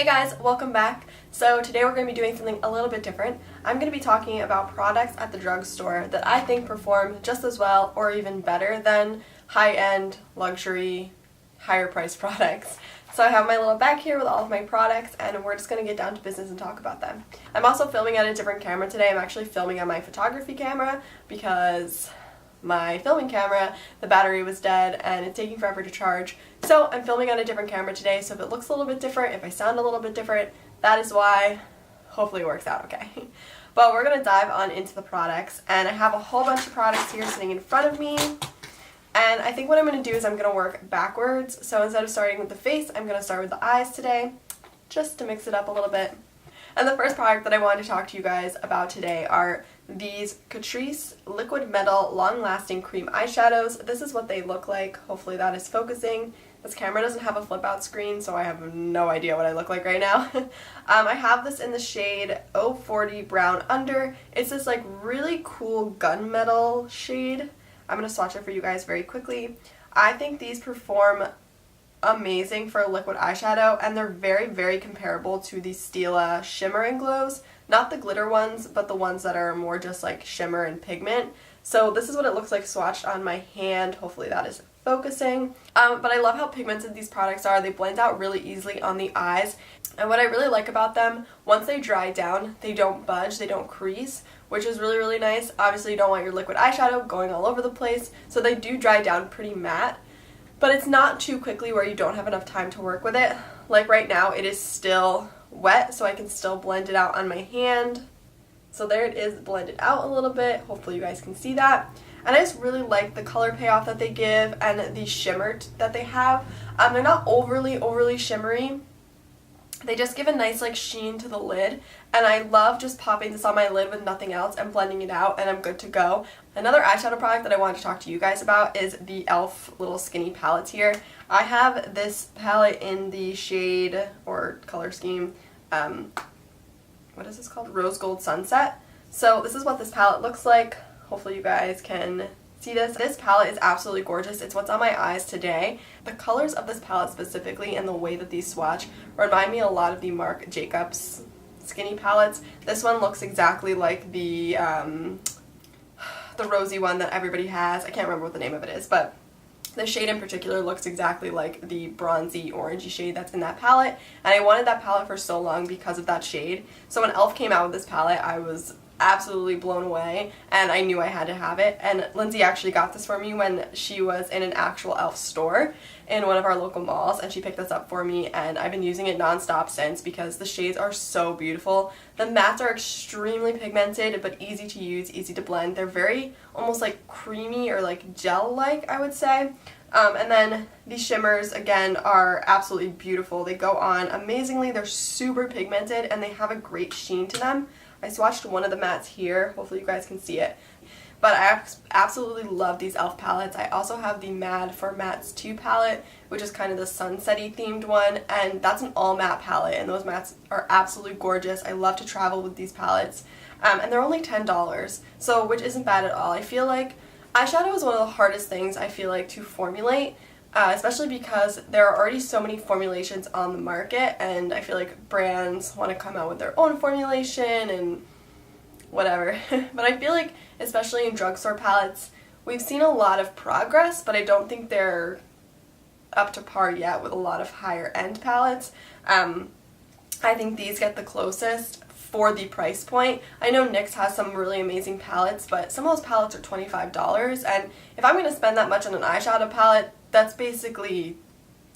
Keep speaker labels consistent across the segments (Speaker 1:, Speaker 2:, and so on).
Speaker 1: Hey guys, welcome back. So today we're going to be doing something a little bit different. I'm going to be talking about products at the drugstore that I think perform just as well or even better than high-end, luxury, higher priced products. So I have my little bag here with all of my products and we're just going to get down to business and talk about them. I'm also filming on a different camera today. I'm actually filming on my photography camera because my filming camera, the battery was dead and it's taking forever to charge. So I'm filming on a different camera today, so if it looks a little bit different, if I sound a little bit different, that is why. Hopefully it works out okay. But we're going to dive on into the products, and I have a whole bunch of products here sitting in front of me. And I think what I'm going to do is I'm going to work backwards. So instead of starting with the face, I'm going to start with the eyes today, just to mix it up a little bit. And the first product that I wanted to talk to you guys about today are these Catrice Liquid Metal Long Lasting Cream Eyeshadows. This is what they look like. Hopefully that is focusing. This camera doesn't have a flip out screen, so I have no idea what I look like right now. I have this in the shade 040 Brown Under. It's this like really cool gunmetal shade. I'm going to swatch it for you guys very quickly. I think these perform amazing for a liquid eyeshadow, and they're very, very comparable to the Stila Shimmer and Glows. Not the glitter ones, but the ones that are more just like shimmer and pigment. So this is what it looks like swatched on my hand. Hopefully that is focusing. But I love how pigmented these products are. They blend out really easily on the eyes. And what I really like about them, once they dry down, they don't budge, they don't crease, which is really, really nice. Obviously you don't want your liquid eyeshadow going all over the place, so they do dry down pretty matte. But it's not too quickly where you don't have enough time to work with it. Like right now, it is still wet, so I can still blend it out on my hand. So there it is, blended out a little bit. Hopefully you guys can see that. And I just really like the color payoff that they give and the shimmer that they have. They're not overly shimmery. They just give a nice like sheen to the lid, and I love just popping this on my lid with nothing else and blending it out, and I'm good to go. Another eyeshadow product that I wanted to talk to you guys about is the e.l.f. little skinny palettes here. I have this palette in the shade or color scheme, what is this called? Rose Gold Sunset. So this is what this palette looks like. Hopefully you guys can see this. This palette is absolutely gorgeous. It's what's on my eyes today. The colors of this palette specifically and the way that these swatch remind me a lot of the Marc Jacobs skinny palettes. This one looks exactly like the rosy one that everybody has. I can't remember what the name of it is, but the shade in particular looks exactly like the bronzy orangey shade that's in that palette, and I wanted that palette for so long because of that shade. So when e.l.f. came out with this palette, I was absolutely blown away, and I knew I had to have it. And Lindsay actually got this for me when she was in an actual e.l.f. store in one of our local malls, and she picked this up for me, and I've been using it non-stop since because the shades are so beautiful. The mattes are extremely pigmented but easy to use, easy to blend. They're very almost like creamy or like gel-like, I would say. And then these shimmers, again, are absolutely beautiful. They go on amazingly. They're super pigmented and they have a great sheen to them. I swatched one of the mattes here. Hopefully you guys can see it. But I absolutely love these e.l.f. palettes. I also have the Mad for Mattes 2 palette, which is kind of the sunset-y themed one, and that's an all matte palette, and those mattes are absolutely gorgeous. I love to travel with these palettes, and they're only $10, so which isn't bad at all. I feel like eyeshadow is one of the hardest things I feel like to formulate, especially because there are already so many formulations on the market, and I feel like brands want to come out with their own formulation and whatever. But I feel like, especially in drugstore palettes, we've seen a lot of progress, but I don't think they're up to par yet with a lot of higher end palettes. I think these get the closest for the price point. I know NYX has some really amazing palettes, but some of those palettes are $25, and if I'm going to spend that much on an eyeshadow palette, that's basically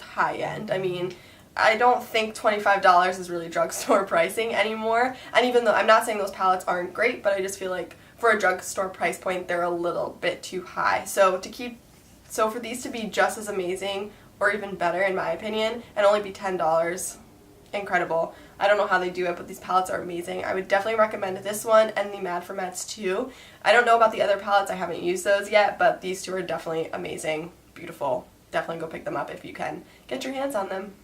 Speaker 1: high end. I mean, I don't think $25 is really drugstore pricing anymore, and even though I'm not saying those palettes aren't great, but I just feel like for a drugstore price point they're a little bit too high. So for these to be just as amazing or even better in my opinion and only be $10, incredible. I don't know how they do it, but these palettes are amazing. I would definitely recommend this one and the Mad for Mattes 2. I don't know about the other palettes, I haven't used those yet, but these two are definitely amazing, beautiful. Definitely go pick them up if you can get your hands on them.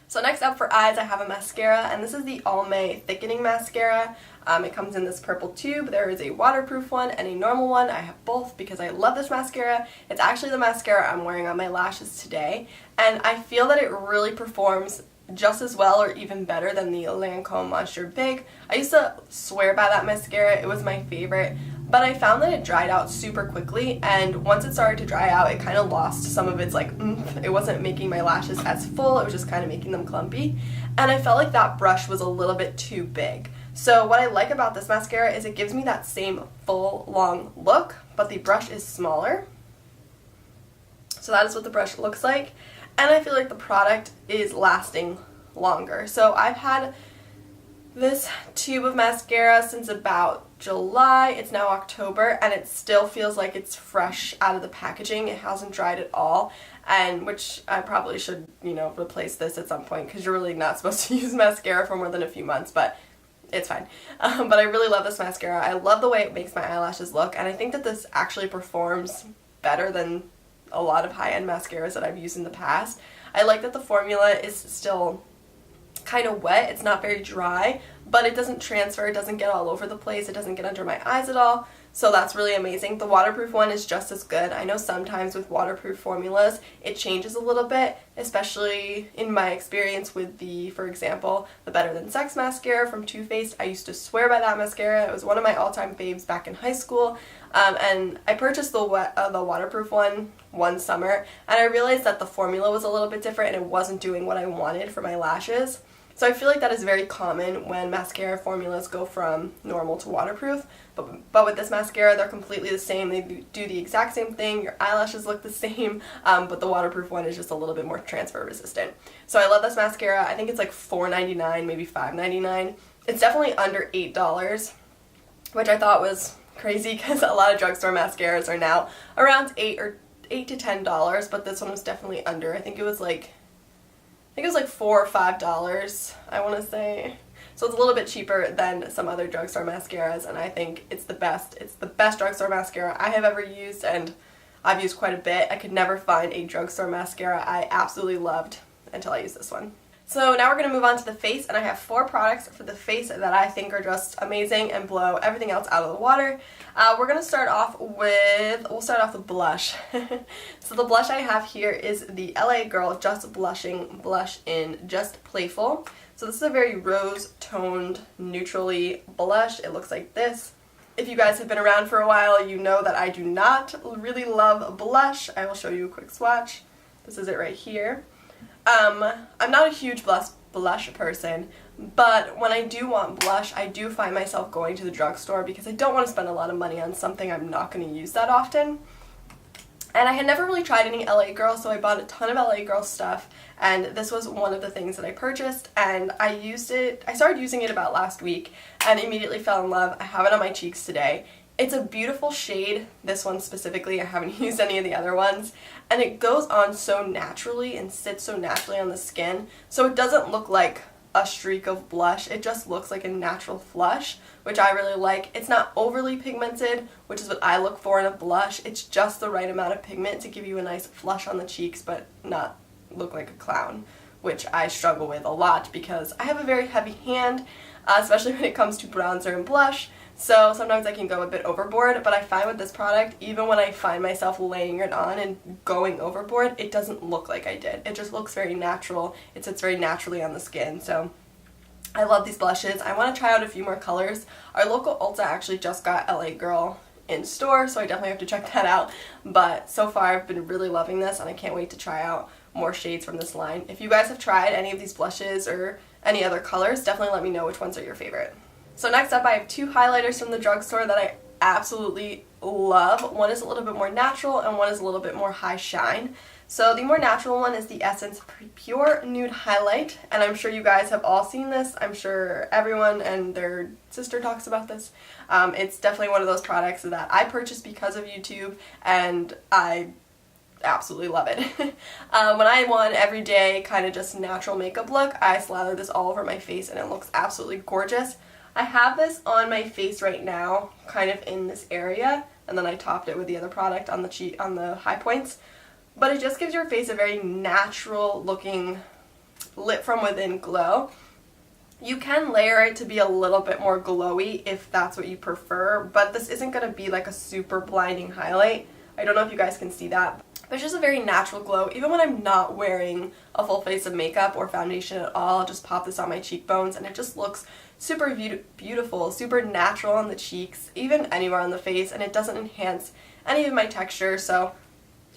Speaker 1: So next up for eyes, I have a mascara, and this is the Almay Thickening Mascara. It comes in this purple tube. There is a waterproof one and a normal one. I have both because I love this mascara. It's actually the mascara I'm wearing on my lashes today, and I feel that it really performs just as well or even better than the Lancome Monster Big. I used to swear by that mascara. It was my favorite, but I found that it dried out super quickly, and once it started to dry out, it kind of lost some of its like oomph. It wasn't making my lashes as full, it was just kind of making them clumpy, and I felt like that brush was a little bit too big. So what I like about this mascara is it gives me that same full long look, but the brush is smaller. So that is what the brush looks like, and I feel like the product is lasting longer. So I've had this tube of mascara since about July. It's now October, and it still feels like it's fresh out of the packaging. It hasn't dried at all, and which I probably should, replace this at some point, because you're really not supposed to use mascara for more than a few months, but it's fine. But I really love this mascara. I love the way it makes my eyelashes look, and I think that this actually performs better than a lot of high-end mascaras that I've used in the past. I like that the formula is still kind of wet. It's not very dry, but it doesn't transfer. It doesn't get all over the place. It doesn't get under my eyes at all. So that's really amazing. The waterproof one is just as good. I know sometimes with waterproof formulas it changes a little bit, especially in my experience with for example, the Better Than Sex mascara from Too Faced. I used to swear by that mascara. It was one of my all-time faves back in high school, and I purchased the waterproof one summer, and I realized that the formula was a little bit different and it wasn't doing what I wanted for my lashes. So I feel like that is very common when mascara formulas go from normal to waterproof, but with this mascara they're completely the same. They do the exact same thing, your eyelashes look the same, but the waterproof one is just a little bit more transfer resistant. So I love this mascara. I think it's like $4.99, maybe $5.99. It's definitely under $8, which I thought was crazy because a lot of drugstore mascaras are now around $8 to $10, but this one was definitely under. I think it was like $4 or $5, I want to say. So it's a little bit cheaper than some other drugstore mascaras, and I think it's the best. It's the best drugstore mascara I have ever used, and I've used quite a bit. I could never find a drugstore mascara I absolutely loved until I used this one. So now we're going to move on to the face, and I have 4 products for the face that I think are just amazing and blow everything else out of the water. We're going to start off with, blush. So the blush I have here is the LA Girl Just Blushing Blush in Just Playful. So this is a very rose-toned, neutrally blush. It looks like this. If you guys have been around for a while, you know that I do not really love blush. I will show you a quick swatch. This is it right here. I'm not a huge blush person, but when I do want blush, I do find myself going to the drugstore because I don't want to spend a lot of money on something I'm not going to use that often. And I had never really tried any LA Girl, so I bought a ton of LA Girl stuff, and this was one of the things that I purchased, and I started using it about last week and immediately fell in love. I have it on my cheeks today. It's a beautiful shade, this one specifically. I haven't used any of the other ones, and it goes on so naturally and sits so naturally on the skin, so it doesn't look like a streak of blush. It just looks like a natural flush, which I really like. It's not overly pigmented, which is what I look for in a blush. It's just the right amount of pigment to give you a nice flush on the cheeks but not look like a clown, which I struggle with a lot because I have a very heavy hand, especially when it comes to bronzer and blush. So sometimes I can go a bit overboard, but I find with this product, even when I find myself laying it on and going overboard, it doesn't look like I did. It just looks very natural. It sits very naturally on the skin. So I love these blushes. I want to try out a few more colors. Our local Ulta actually just got LA Girl in store, so I definitely have to check that out. But so far I've been really loving this, and I can't wait to try out more shades from this line. If you guys have tried any of these blushes or any other colors, definitely let me know which ones are your favorite. So next up, I have 2 highlighters from the drugstore that I absolutely love. One is a little bit more natural and one is a little bit more high shine. So the more natural one is the Essence Pure Nude Highlight, and I'm sure you guys have all seen this. I'm sure everyone and their sister talks about this. It's definitely one of those products that I purchased because of YouTube, and I absolutely love it. When I want everyday kind of just natural makeup look, I slather this all over my face and it looks absolutely gorgeous. I have this on my face right now, kind of in this area, and then I topped it with the other product on the high points. But it just gives your face a very natural looking lit from within glow. You can layer it to be a little bit more glowy if that's what you prefer, but this isn't going to be like a super blinding highlight. I don't know if you guys can see that. But it's just a very natural glow. Even when I'm not wearing a full face of makeup or foundation at all, I'll just pop this on my cheekbones and it just looks super beautiful, super natural on the cheeks, even anywhere on the face, and it doesn't enhance any of my texture, so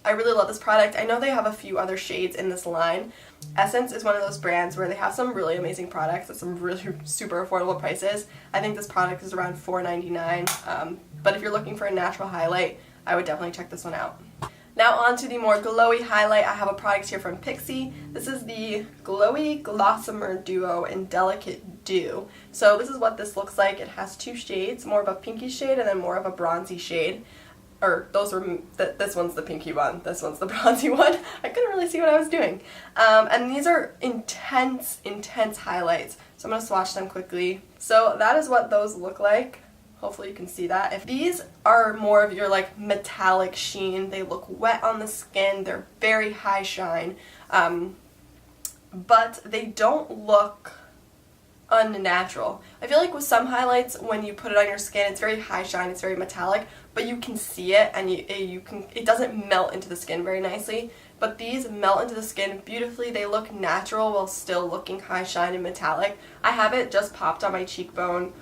Speaker 1: I really love this product. I know they have a few other shades in this line. Essence is one of those brands where they have some really amazing products at some really super affordable prices. I think this product is around $4.99, but if you're looking for a natural highlight, I would definitely check this one out. Now on to the more glowy highlight. I have a product here from Pixi. This is the Glowy Glossomer Duo in Delicate Dew. So this is what this looks like. It has two shades, more of a pinky shade and then more of a bronzy shade. Or this one's the pinky one, this one's the bronzy one. I couldn't really see what I was doing. And these are intense highlights. So I'm going to swatch them quickly. So that is what those look like. Hopefully you can see that. If these are more of your like metallic sheen, they look wet on the skin, they're very high shine, but they don't look unnatural. I feel like with some highlights, when you put it on your skin, it's very high shine, it's very metallic, but you can see it and it doesn't melt into the skin very nicely. But these melt into the skin beautifully. They look natural while still looking high shine and metallic. I have it just popped on my cheekbone,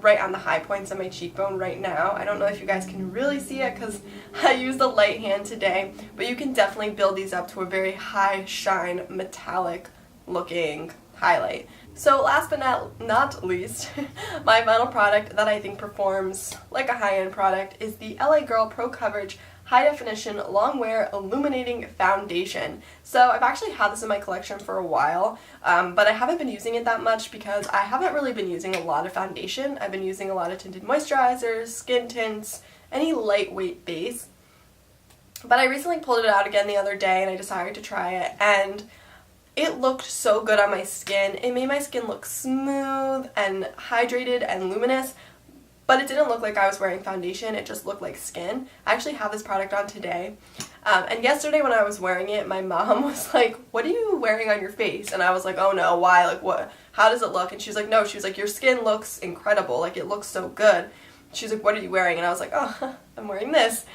Speaker 1: right on the high points of my cheekbone right now. I don't know if you guys can really see it because I used a light hand today, but you can definitely build these up to a very high shine metallic looking highlight. So last but not least, my final product that I think performs like a high-end product is the LA Girl Pro Coverage High Definition Long Wear Illuminating Foundation. So I've actually had this in my collection for a while, but I haven't been using it that much because I haven't really been using a lot of foundation. I've been using a lot of tinted moisturizers, skin tints, any lightweight base. But I recently pulled it out again the other day and I decided to try it, and it looked so good on my skin. It made my skin look smooth and hydrated and luminous, but it didn't look like I was wearing foundation, it just looked like skin. I actually have this product on today, and yesterday when I was wearing it, my mom was like, "What are you wearing on your face?" And I was like, "Oh no, why? Like what? How does it look?" And she's like, "No," she was like, "Your skin looks incredible, like it looks so good." She's like, "What are you wearing?" And I was like, "Oh, I'm wearing this."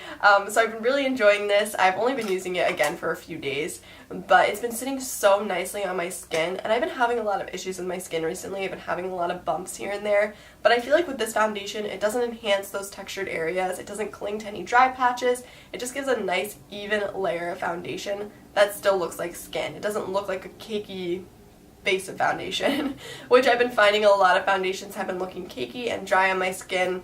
Speaker 1: So I've been really enjoying this. I've only been using it again for a few days, but it's been sitting so nicely on my skin, and I've been having a lot of issues with my skin recently. I've been having a lot of bumps here and there, but I feel like with this foundation, it doesn't enhance those textured areas. It doesn't cling to any dry patches. It just gives a nice, even layer of foundation that still looks like skin. It doesn't look like a cakey base of foundation, which I've been finding a lot of foundations have been looking cakey and dry on my skin.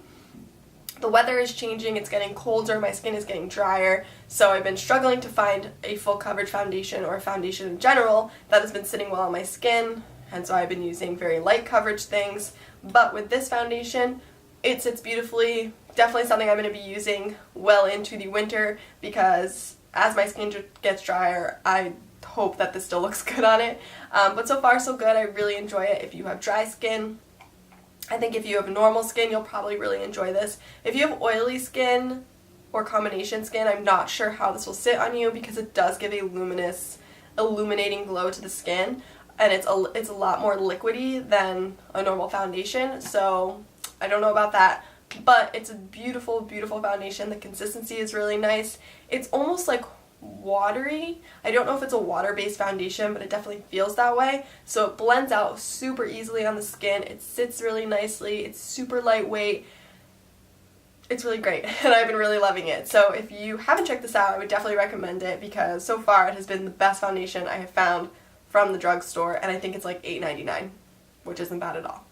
Speaker 1: The weather is changing, it's getting colder, my skin is getting drier, so I've been struggling to find a full coverage foundation or a foundation in general that has been sitting well on my skin, and so I've been using very light coverage things. But with this foundation, it sits beautifully. Definitely something I'm going to be using well into the winter, because as my skin gets drier, I hope that this still looks good on it. But so far so good. I really enjoy it. If you have dry skin, I think if you have normal skin, you'll probably really enjoy this. If you have oily skin or combination skin, I'm not sure how this will sit on you, because it does give a luminous, illuminating glow to the skin, and it's a lot more liquidy than a normal foundation, so I don't know about that. But it's a beautiful, beautiful foundation. The consistency is really nice. It's almost like watery. I don't know if it's a water-based foundation, but it definitely feels that way. So it blends out super easily on the skin. It sits really nicely. It's super lightweight. It's really great, and I've been really loving it. So if you haven't checked this out, I would definitely recommend it, because so far it has been the best foundation I have found from the drugstore, and I think it's like $8.99, which isn't bad at all.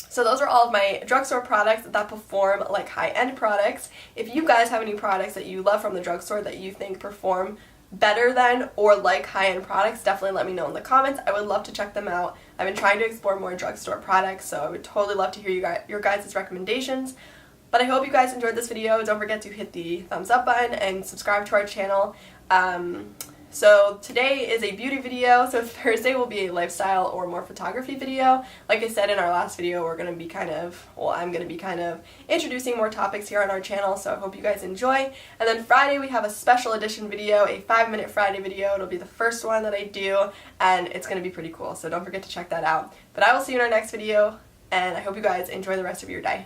Speaker 1: So those are all of my drugstore products that perform like high-end products. If you guys have any products that you love from the drugstore that you think perform better than or like high-end products, definitely let me know in the comments. I would love to check them out. I've been trying to explore more drugstore products, so I would totally love to hear your guys' recommendations. But I hope you guys enjoyed this video. Don't forget to hit the thumbs up button and subscribe to our channel. So today is a beauty video, so Thursday will be a lifestyle or more photography video. Like I said in our last video, I'm going to be kind of introducing more topics here on our channel, so I hope you guys enjoy. And then Friday we have a special edition video, a 5-minute Friday video. It'll be the first one that I do, and it's going to be pretty cool, so don't forget to check that out. But I will see you in our next video, and I hope you guys enjoy the rest of your day.